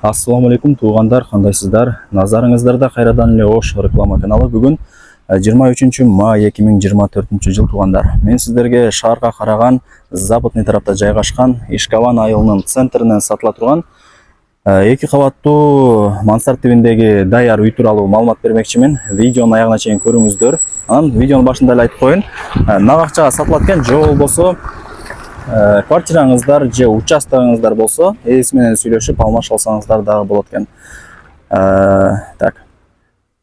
Ассаламу алейкум туугандар, кандайсыздар? Назарыңыздарда кайрадан эле Ош реклама каналы. Бүгүн 23 май 2024 жыл туугандар. Мен сиздерге шаарга караган Западный тарапта жайгашкан Ишкаван айылынын центринен сатыла турган эки кабаттуу мансартибиндеги даяр үй тууралуу маалымат бермекчимин. Видеонун аягына чейин көрүңүздөр. Анан видеонун башында эле айтып коеюн. Нак акчага сатылат экен, же болбосо квартираңыздар же участогуңуздар болсо ээси менен сүйлөшүп алмашып алсаңыздар дагы болот экен. Так.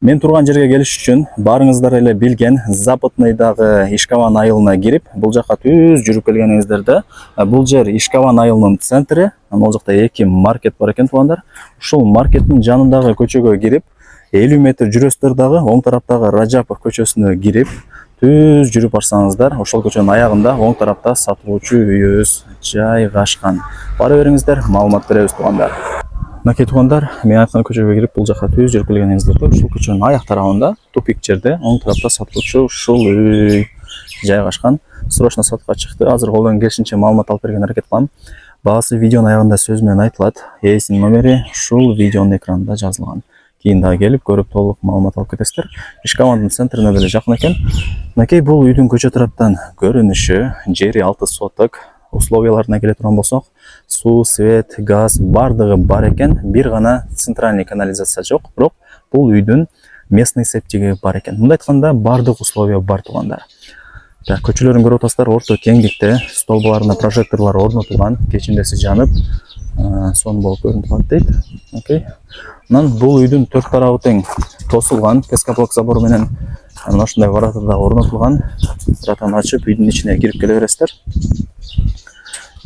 Мен турган жерге келиш үчүн баарыңыздар эле билген Западныйдагы Ишкаван айылына кирип, бул жака түз жүрүп келгениңиздерде, бул жер Ишкаван айылынын центри, ал жакта эки маркет бар экен туугандар. Ушул маркеттин жанындагы көчөгө кирип, 50 метр жүрөсүздөр дагы оң тараптагы Раджапов көчөсүнө кирип, түз жүрүп барсаңыздар, ошол көчөнүн аягында оң тарапта сатылуучу үйүбүз жайгашкан. Бара бериңиздер, маалымат беребиз туугандар. Мынакей туугандар, мен айткан көчөгө кирип, бул жака түз жүрүп келгениңиздерде, ушул көчөнүн аяк тарабында, тупик жерде, оң тарапта сатылуучу ушул үй жайгашкан. Срочно сатка чыкты. Азыр колдон келишинче маалымат алып берген аракет кылам. Баасы видеонун аягында сөз менен айтылат. Ээсинин номери ушул видеонун экранында жазылган. Кийин дагы келип көрүп толук маалымат алып кетесиздер. Ишкавандын центрине деле жакын экен. Мынакей бул үйдүн көчө тараптан көрүнүшү, жери 6 соток. Условияларына келе турган болсок, суу, свет, газ бардыгы бар экен. Бир гана центральный канализация жок, бирок бул үйдүн местный септиги бар экен. Мындай айтканда бардык условия бар туугандар. Так, көчөлөрүн көрүп атасыздар, орто кеңдикте, столбаларына прожекторлор орнотулган, кечиндеси жанып, сон болуп көрүнүп калат дейт. Окей. Анан бул үйдүн төрт тарабы тең тосулган, пескоблок забор менен мына ушундай ворота да орнотулган. Воротаны ачып, үйдүн ичине кирип келе бересиздер.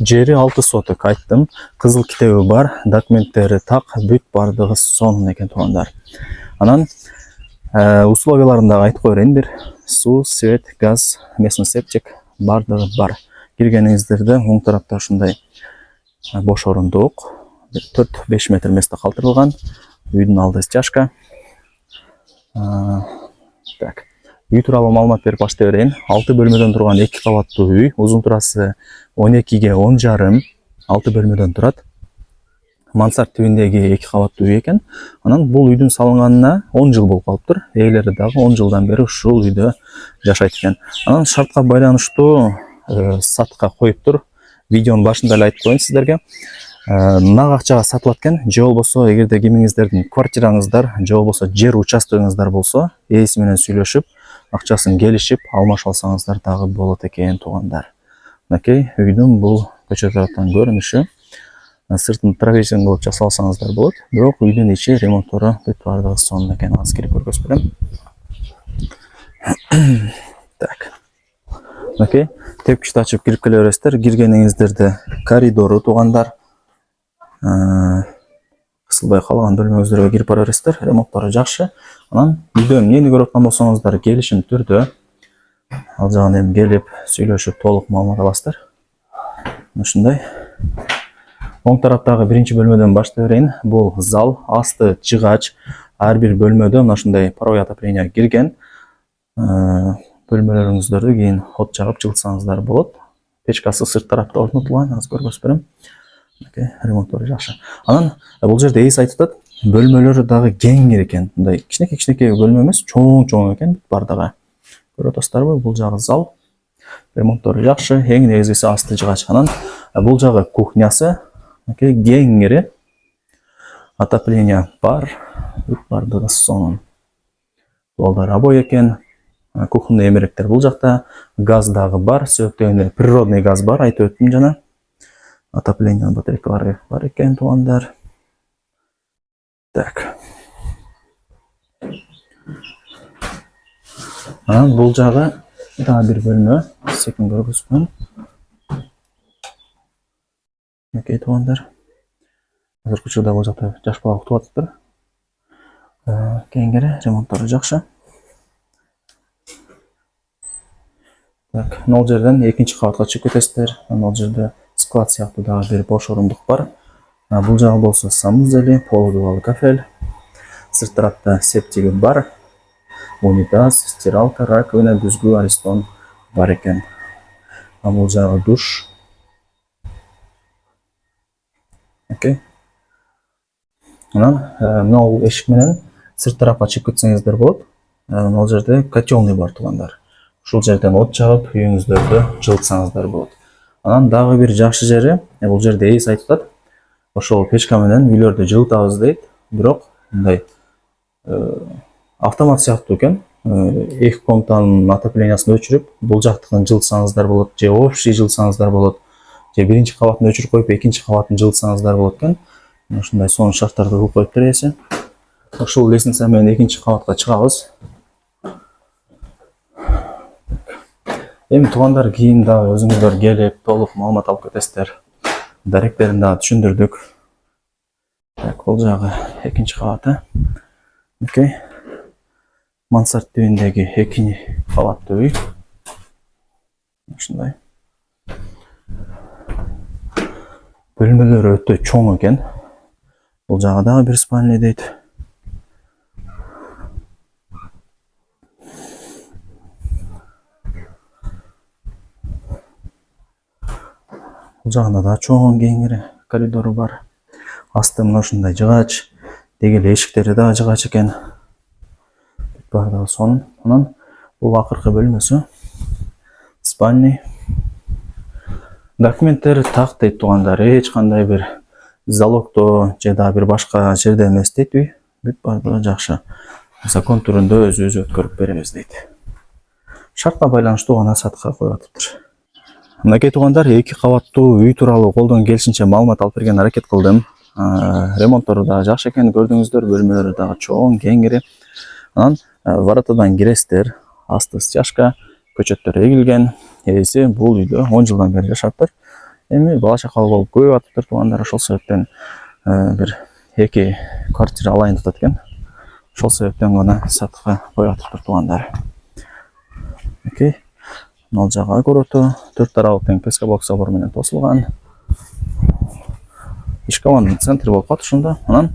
Жери 6 соток айттым, кызыл китеби бар, документтери так, бүт бардыгы сонун экен туугандар. Анан условияларын дагы айтып кое берейин. Бир суу, свет, газ, местный септик бардыгы бар. Киргениңиздерде оң тарапта ушундай бош орундук, 4-5 метр место калтырылган. Үйдүн алды стяжка. Так. Үй тууралуу маалымат берип баштай берейин. 6 бөлмөдөн турган 2 кабаттуу үй, узун турасы 12ге 10,5, 6 бөлмөдөн турат. Мансарт тибиндеги 2 кабаттуу үй экен. Анан бул үйдүн салынганына 10 жыл болуп калыптыр. Ээлери дагы 10 жылдан бери ушул үйдө жашайт экен. Анан шартка байланыштуу сатка коюптур. Видеонун башында эле айтып коеюн сиздерге. Нак акчага сатылат экен, же болбосо эгерде кимиңиздердин квартираңыздар, же болбосо жер участогуңуздар болсо, ээси менен сүйлөшүп, акчасын келишип алмашып алсаңыздар дагы болот экен туугандар. Мынакей үйдүн бул көчө тараптан көрүнүшү. Сыртын провизион кылып жасап алсаңыздар болот. Бирок үйдүн ичи ремонттору бүт бардыгы сонун экен. Азыр кирип көргөзүп берем. Так. Мынакей тепкичти ачып кирип келе бересиздер. Киргениңиздерде коридору туугандар. Кысылбай калган бөлмөңүздөргө кирип бара бересиздер. Ремонттору жакшы. Анан үйдө эмнени көрүп аткан болсоңуздар, келишим түрдө ал жагын эми келип сүйлөшүп толук маалымат аласыздар. Ушундай. Оң тараптагы биринчи бөлмөдөн баштай берейин. Бул зал, асты жыгач. Ар бир бөлмөдө мына ушундай паровой отопление кирген. Бөлмөлөрүңүздөрдү кийин от жагып жылытсаңыздар болот. Печкасы сырт тарапта орнотулган. Азыр көргөзүп берем. Ремонттору жакшы. Анан бул жерде ээси айтып атат, бөлмөлөрү дагы кеңир экен. Мындай кичинекей бөлмө эмес, чоң экен бардыгы. Көрүп атасыздарбы? Бул жагы зал. Ремонттору жакшы, эң негизгиси асты жыгач. Анан бул жагы кухнясы, кеңири. Отопление бар, бүт бардыгы сонун. Полдары обой экен. Кухонный эмеректер бул жакта, газ дагы бар, сөктөгүндө природный газ бар, айтып өттүм жана. Отопление батарейкалары бар экен туугандар. Так. Анан бул жагы дагы бир бөлмө, секин көргөзүп коеюн. Мынакей туугандар. Азыр учурда бул жакта жаш бала утуп атыптыр. Кеңири, ремонттору жакшы. Так, мына жерден экинчи кабатка чыгып кетесиздер. Мына жерде склад сыяктуу дагы бир бош орундук бар. Бул жагы болсо санузел, полудубал кафель. Сырт тарапта септиги бар. Унитаз, стиралка, раковина, дүзгү, аристон бар экен. Бул жагы душ. Окей. Анан мына эшик менен сырт тарапка чыгып кетсеңиздер болот. Ал жерде котелный бар туугандар. Ушул жерден от жагып, үйүңүздөрдү жылытсаңыздар болот. Анан дагы бир жакшы жери, бул жерде ээси айтып атат, ошол печка менен үйлөрдү жылытабыз дейт. Бирок мындай автомат сыяктуу экен. Эки комнатанын отоплениясын өчүрүп, бул жактыкын жылытсаңыздар болот, же общий жылытсаңыздар болот, же биринчи кабатын өчүрүп коюп, экинчи кабатын жылытсаңыздар болот экен. Ушундай сонун шарттарды кылып коюптур ээси. Ушул лестница менен экинчи кабатка чыгабыз. Эми туугандар, кийин дагы өзүңүздөр келип толук маалымат алып кетесиздер. Даректерин дагы түшүндүрдүк. Так, бул жагы экинчи кабаты. Окей. Мансард түбүндөгү экинчи кабаттуу үй. Ушундай. Бөлмөлөр өтө чоң экен. Бул жагы дагы бир спальня дейт. Бул жагында да чоң кеңири коридору бар. Асты мына ушундай жыгач, деги эле эшиктери да жыгач экен. Бар дагы сонун. Анан бул акыркы бөлмөсү. Спальня. Документтер так дейт туугандар. Эч кандай бир залогдо же да бир башка жерде эмес дейт үй. Бүт баардыгы жакшы. Закон түрүндө өзүбүз өткөрүп беребиз дейт. Шартка байланыштуу гана сатка коюп атыптыр. Мынакей туугандар, эки кабаттуу үй тууралуу колдон келишинче маалымат алып берген аракет кылдым. Ремонттору да жакшы экен, көрдүңүздөр, бөлмөлөрү дагы чоң, кеңири. Анан воротадан киресиздер, асты стяжка, көчөттөр эгилген. Ээси бул үйдө 10 жылдан бери жашаптыр. Эми бала чакалуу болуп көбөйүп атыптыр туугандар, ошол себептен бир эки квартира алайын деп атат экен. Ошол себептен гана сатка коюп атыптыр туугандар. Окей. Ал жагы огороту, 4 тараптуу тең пескоблок забор менен тосулган. Ишкабанын центри болуп калат ушунда. Анан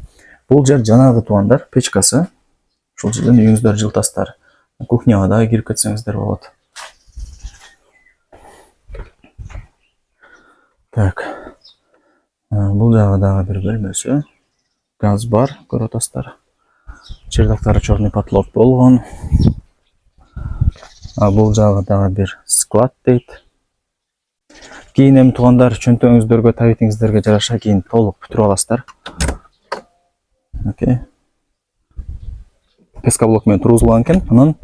бул жер жанагы туугандар, печкасы. Ушул жерден үйүңүздөрдү жылытасыздар. Кухняга да кирип кетсеңиздер болот. Так. Бул жагы дагы бир бөлмөсү. Газ бар, көрүп атасыздар. Чердактары черный потолок болгон. Бул жагы дагы бир склад дейт. Кийин эми туугандар, чөнтөгүңүздөргө, табитиңиздерге жараша кийин толук бүтүрүп аласыздар. Окей. Пескоблок менен тургузулган экен. Анан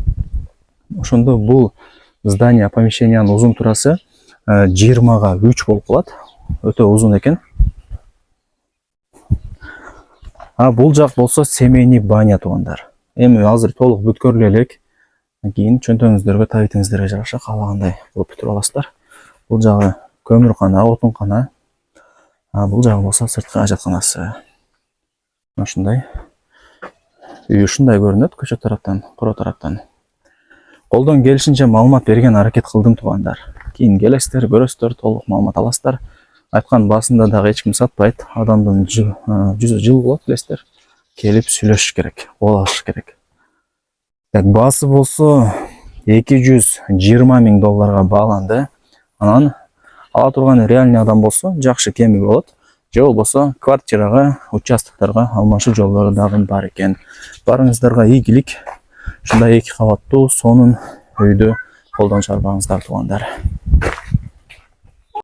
ошондо бул здание, помещениянын узун турасы 20га 3 болуп калат. Өтө узун экен. Бул жак болсо семейный баня туугандар. Эми азыр толук бүткөрүлө элек. Кийин чөнтөгүңүздөргө, табитиңиздерге жараша каалагандай кылып бүтүрүп аласыздар. Бул жагы көмүркана, отункана. Бул жагы болсо сырткы ажатканасы. Ушундай. Үй ушундай көрүнөт көчө тараптан, коро тараптан. Колдон келишинче маалымат берген аракет кылдым туугандар. Кийин келесиздер, көрөсүздөр, толук маалымат аласыздар. Айткан баасында дагы эч ким сатпайт. Адамдын жүзү жыл болот, билесиздер. Келип сүйлөшүш керек, кол алыш керек. Баасы болсо 220 000 долларга бааланды. Анан ала турган реальный адам болсо жакшы кеми болот. Же болбосо квартирага, участокторго алмашуу жолдору дагы бар экен. Барыңыздарга ийгилик. Ушундай эки кабаттуу сонун үйдү колдон чыгарбаңыздар туугандар.